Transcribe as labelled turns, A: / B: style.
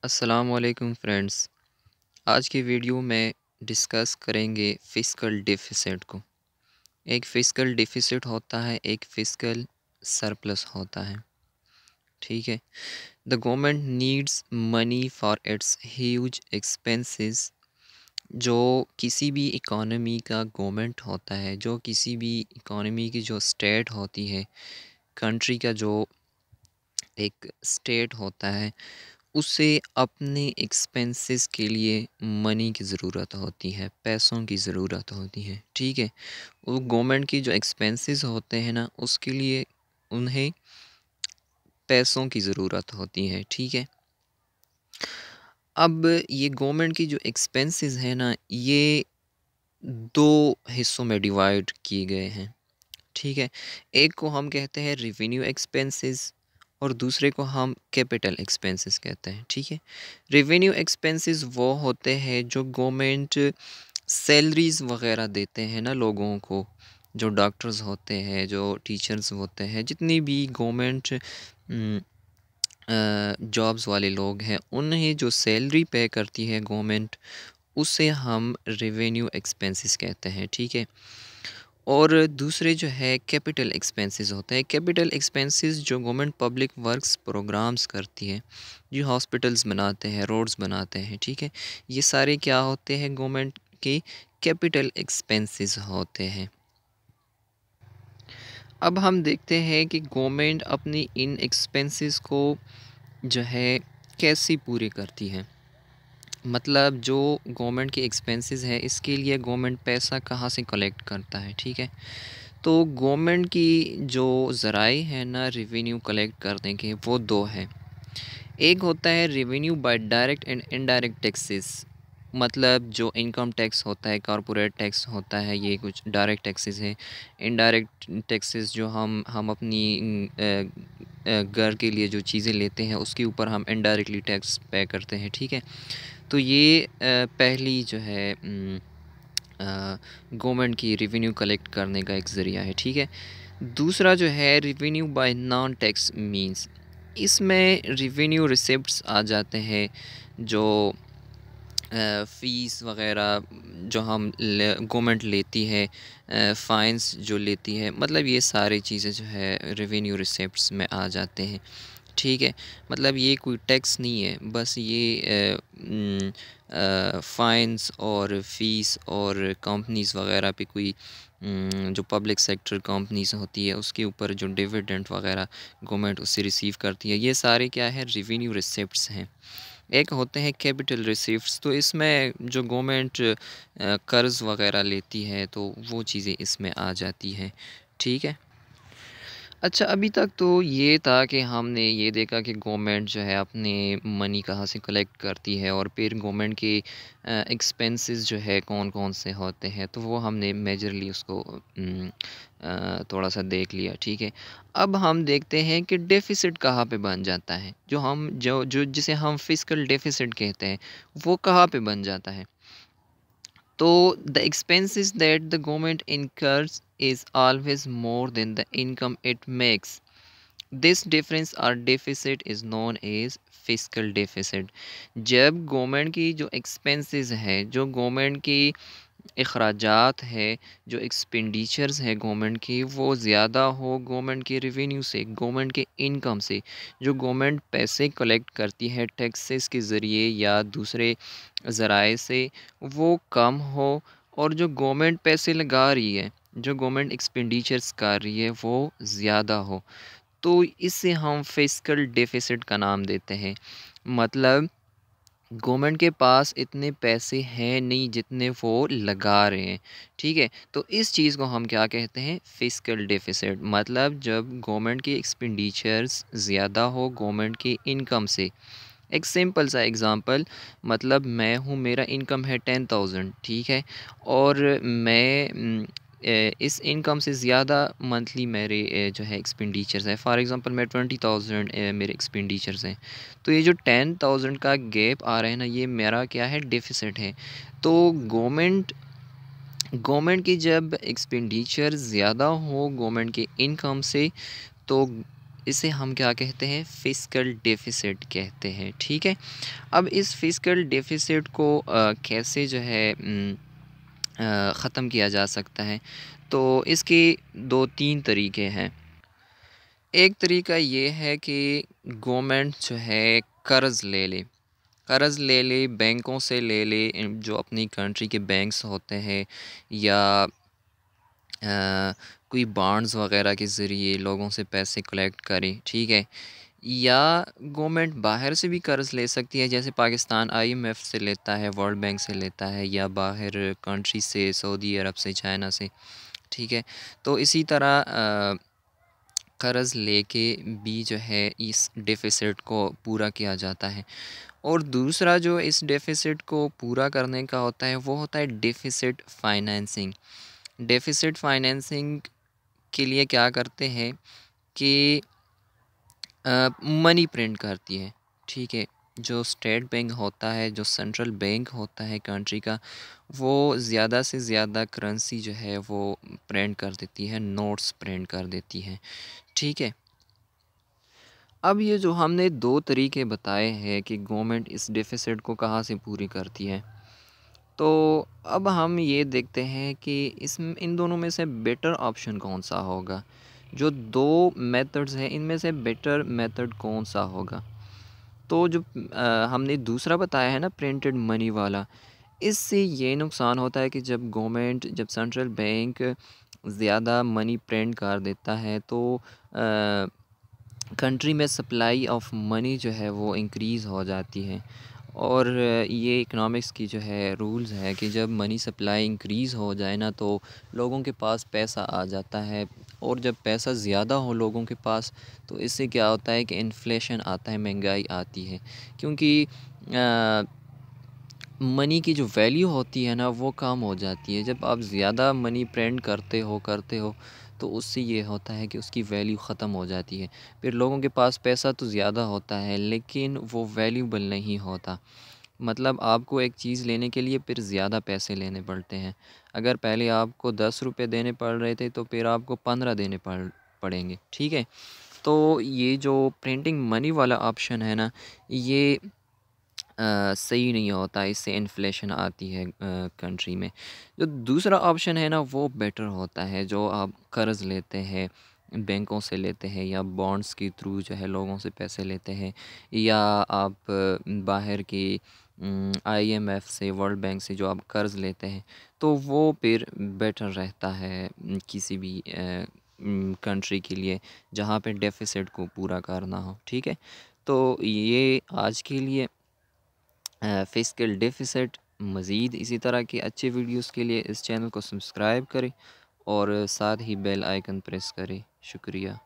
A: अस्सलामुअलैकुम फ्रेंड्स। आज की वीडियो में डिस्कस करेंगे फ़िस्कल डेफ़िसिट को। एक फ़िस्कल डेफ़िसिट होता है, एक फ़िस्कल सरप्लस होता है, ठीक है। The government needs money for its huge expenses. जो किसी भी इकॉनमी का गवर्नमेंट होता है, जो किसी भी इकॉनमी की जो स्टेट होती है, कंट्री का जो एक स्टेट होता है, उसे अपने एक्सपेंसेस के लिए मनी की ज़रूरत होती है, पैसों की ज़रूरत होती है, ठीक है। वो गवर्नमेंट की जो एक्सपेंसेस होते हैं ना, उसके लिए उन्हें पैसों की ज़रूरत होती है, ठीक है। अब ये गवर्नमेंट की जो एक्सपेंसेस हैं ना, ये 2 हिस्सों में डिवाइड किए गए हैं, ठीक है। एक को हम कहते हैं रेवेन्यू एक्सपेंसेस और दूसरे को हम कैपिटल एक्सपेंसेस कहते हैं, ठीक है। रेवेन्यू एक्सपेंसेस वो होते हैं जो गवर्नमेंट सैलरीज़ वग़ैरह देते हैं ना लोगों को, जो डॉक्टर्स होते हैं, जो टीचर्स होते हैं, जितनी भी गवर्नमेंट जॉब्स वाले लोग हैं, उन्हें जो सैलरी पे करती है गवर्नमेंट, उसे हम रेवेन्यू एक्सपेंसेस कहते हैं, ठीक है। और दूसरे जो है कैपिटल एक्सपेंसेस होते हैं। कैपिटल एक्सपेंसेस जो गवर्नमेंट पब्लिक वर्क्स प्रोग्राम्स करती है, जो हॉस्पिटल्स बनाते हैं, रोड्स बनाते हैं, ठीक है। ये सारे क्या होते हैं, गवर्नमेंट के कैपिटल एक्सपेंसेस होते हैं। अब हम देखते हैं कि गवर्नमेंट अपनी इन एक्सपेंसेस को जो है कैसे पूरे करती है। मतलब जो गवर्नमेंट के एक्सपेंसेस है, इसके लिए गवर्नमेंट पैसा कहाँ से कलेक्ट करता है, ठीक है। तो गवर्नमेंट की जो ज़राए हैं ना रेवेन्यू कलेक्ट करने के, वो 2 हैं। एक होता है revenue by direct and indirect taxes. मतलब जो इनकम टैक्स होता है, कॉरपोरेट टैक्स होता है, ये कुछ डायरेक्ट टैक्सेस हैं। इनडायरेक्ट टैक्सेस जो हम अपनी घर के लिए जो चीज़ें लेते हैं, उसके ऊपर हम इनडायरेक्टली टैक्स पे करते हैं, ठीक है। तो ये पहली जो है गवर्नमेंट की रेवेन्यू कलेक्ट करने का एक ज़रिया है, ठीक है। दूसरा जो है revenue bye non tax means, इसमें रेवेन्यू रिसिप्ट्स आ जाते हैं, जो फ़ीस वग़ैरह जो हम गवर्नमेंट लेती है, फ़ाइन्स जो लेती है, मतलब ये सारी चीज़ें जो है रेवेन्यू रिसिप्ट्स में आ जाते हैं, ठीक है। मतलब ये कोई टैक्स नहीं है, बस ये फ़ाइन्स और फ़ीस और कंपनीज़ वग़ैरह पे कोई जो पब्लिक सेक्टर कंपनीज़ होती है, उसके ऊपर जो डिविडेंड वग़ैरह गवर्नमेंट उससे रिसीव करती है, ये सारे क्या है, रेवेन्यू रिसिप्ट्स हैं। एक होते हैं कैपिटल रिसिप्ट्स, तो इसमें जो गवर्नमेंट कर्ज़ वग़ैरह लेती है, तो वो चीज़ें इसमें आ जाती हैं, ठीक है। अच्छा, अभी तक तो ये था कि हमने ये देखा कि गवर्नमेंट जो है अपने मनी कहाँ से कलेक्ट करती है और फिर गवर्नमेंट के एक्सपेंसेस जो है कौन-कौन से होते हैं, तो वो हमने मेजरली उसको थोड़ा-सा देख लिया, ठीक है। अब हम देखते हैं कि डेफ़िसिट कहाँ पे बन जाता है, जो हम जो जो जिसे हम फ़िस्कल डेफ़िसिट कहते हैं, वो कहाँ पे बन जाता है। तो the expenses that the government incurs is always more than the income it makes. This difference और deficit is known as fiscal deficit. जब गवर्नमेंट की जो एक्सपेंसेस है, जो गवर्नमेंट की अखराजात है, जो एक्सपेंडिचर्स है गवर्नमेंट की, वो ज़्यादा हो गवर्नमेंट के रेवेन्यू से, गवर्नमेंट के इनकम से, जो गवर्नमेंट पैसे कलेक्ट करती है टैक्सेस के ज़रिए या दूसरे ज़राए से, वो कम हो, और जो गवर्नमेंट पैसे लगा रही है, जो गवर्नमेंट एक्सपेंडिचर्स कर रही है, वो ज़्यादा हो, तो इसे हम फिस्कल डेफिसिट का नाम देते हैं। मतलब गवर्नमेंट के पास इतने पैसे हैं नहीं जितने वो लगा रहे हैं, ठीक है। तो इस चीज़ को हम क्या कहते हैं, फिस्कल डेफिसिट। मतलब जब गवर्नमेंट की एक्सपेंडिचर्स ज़्यादा हो गवर्नमेंट की इनकम से। एक सिंपल सा एग्ज़ाम्पल, मतलब मैं हूँ, मेरा इनकम है 10,000, ठीक है। और मैं इस इनकम से ज़्यादा मंथली मेरे जो है एक्सपेंडिचर्स हैं। फॉर एग्ज़ाम्पल मैं 20,000 मेरे एक्सपेंडिचर्स हैं। तो ये जो 10,000 का गैप आ रहा है ना, ये मेरा क्या है, डेफ़िसिट है। तो गवर्नमेंट गवर्नमेंट की जब एक्सपेंडिचर ज़्यादा हो गवर्नमेंट के इनकम से, तो इसे हम क्या कहते हैं, फिस्कल डेफिसिट कहते हैं। ठीक है, अब इस फिस्कल डेफिसिट को कैसे जो है ख़त्म किया जा सकता है, तो इसके 2-3 तरीके हैं। एक तरीका ये है कि गवर्नमेंट जो है कर्ज़ ले ले, बैंकों से ले ले, जो अपनी कंट्री के बैंक्स होते हैं, या कोई बॉन्ड्स वगैरह के ज़रिए लोगों से पैसे कलेक्ट करे। ठीक है, या गवर्नमेंट बाहर से भी कर्ज़ ले सकती है, जैसे पाकिस्तान आईएमएफ से लेता है, वर्ल्ड बैंक से लेता है, या बाहर कंट्री से, सऊदी अरब से, चाइना से। ठीक है, तो इसी तरह कर्ज़ लेके भी जो है इस डेफ़िसिट को पूरा किया जाता है। और दूसरा जो इस डेफ़िसिट को पूरा करने का होता है, वो होता है डेफ़िसिट फ़ाइनेंसिंग। डेफ़िसिट फ़ाइनेंसिंग के लिए क्या करते हैं कि मनी प्रिंट करती है। ठीक है, जो स्टेट बैंक होता है, जो सेंट्रल बैंक होता है कंट्री का, वो ज़्यादा से ज़्यादा करेंसी जो है वो प्रिंट कर देती है, नोट्स प्रिंट कर देती है। ठीक है, अब ये जो हमने 2 तरीके बताए हैं कि गवर्नमेंट इस डेफ़िसिट को कहाँ से पूरी करती है, तो अब हम ये देखते हैं कि इन दोनों में से बेटर ऑप्शन कौन-सा होगा? जो 2 मेथड्स हैं, इनमें से बेटर मेथड कौन-सा होगा? तो जो हमने दूसरा बताया है ना, प्रिंटेड मनी वाला, इससे ये नुकसान होता है कि जब सेंट्रल बैंक ज़्यादा मनी प्रिंट कर देता है, तो कंट्री में सप्लाई ऑफ मनी जो है वो इंक्रीज़ हो जाती है। और ये इकोनॉमिक्स की जो है रूल्स है कि जब मनी सप्लाई इंक्रीज़ हो जाए ना, तो लोगों के पास पैसा आ जाता है। और जब पैसा ज़्यादा हो लोगों के पास, तो इससे क्या होता है कि इन्फ्लेशन आता है, महंगाई आती है। क्योंकि मनी की जो वैल्यू होती है ना, वो कम हो जाती है। जब आप ज़्यादा मनी प्रिंट करते हो, तो उससे ये होता है कि उसकी वैल्यू ख़त्म हो जाती है। फिर लोगों के पास पैसा तो ज़्यादा होता है, लेकिन वो वैल्यूबल नहीं होता। मतलब आपको एक चीज़ लेने के लिए फिर ज़्यादा पैसे लेने पड़ते हैं। अगर पहले आपको 10 रुपए देने पड़ रहे थे, तो फिर आपको 15 देने पड़ेंगे। ठीक है? तो ये जो प्रिंटिंग मनी वाला ऑप्शन है ना, ये सही नहीं होता, इससे इन्फ्लेशन आती है कंट्री में। जो दूसरा ऑप्शन है ना, वो बेटर होता है, जो आप कर्ज़ लेते हैं, बैंकों से लेते हैं, या बॉन्ड्स के थ्रू जो है लोगों से पैसे लेते हैं, या आप बाहर की आईएमएफ से, वर्ल्ड बैंक से जो आप कर्ज़ लेते हैं, तो वो फिर बेटर रहता है किसी भी कंट्री के लिए, जहाँ पे डेफ़िसिट को पूरा करना हो। ठीक है? तो ये आज के लिए फिस्कल डेफिसिट। मज़ीद इसी तरह के अच्छे वीडियोस के लिए इस चैनल को सब्सक्राइब करें, और साथ ही बेल आइकन प्रेस करें। शुक्रिया।